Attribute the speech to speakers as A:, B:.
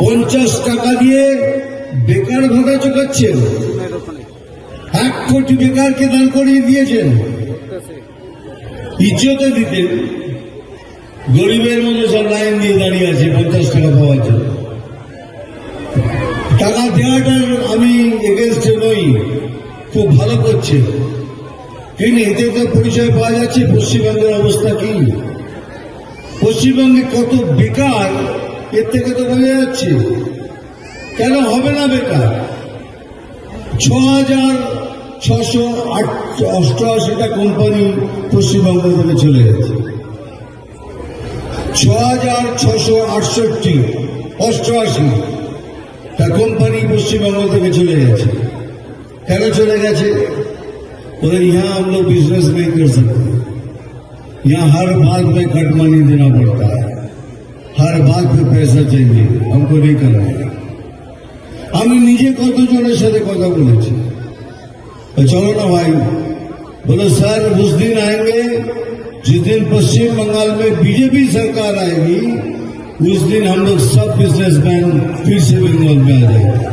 A: 50 টাকা দিয়ে বেকার ভাতা চোখাচ্ছেন, 1 কোটি বেকারকে দান করিয়ে দিয়েছেন। ইজ্জতে দিতেন, গরিবের মধ্যে সব লাইন দিয়ে দাঁড়িয়ে আছে 50 টাকা পাওয়ার জন্য। টাকা দেওয়াটার আমি এগেনস্টে নই, খুব ভালো করছে, কিন্তু এতে তো পরিচয় পাওয়া যাচ্ছে পশ্চিমবঙ্গের অবস্থা কি, পশ্চিমবঙ্গে কত বেকার, এর থেকে তো বোঝা যাচ্ছে। কেন হবে না বেকার? 6,688টা কোম্পানি পশ্চিমবঙ্গ থেকে চলে গেছে, 6,688টা কোম্পানি পশ্চিমবঙ্গ থেকে চলে গেছে। কেন চলে গেছে? बोले यहाँ हम लोग बिजनेस नहीं कर सकते, यहाँ हर बात में कट मनी देना पड़ता है, हर बात पे पैसा चाहिए, हमको नहीं करना है। আমি নিজে কতজনের সাথে কথা বলেছি, चलो ना भाई, बोले सर उस दिन आएंगे जिस दिन पश्चिम बंगाल में बीजेपी सरकार आएगी, उस दिन हम लोग सब बिजनेसमैन फिर से बंगाल में आ जाएंगे।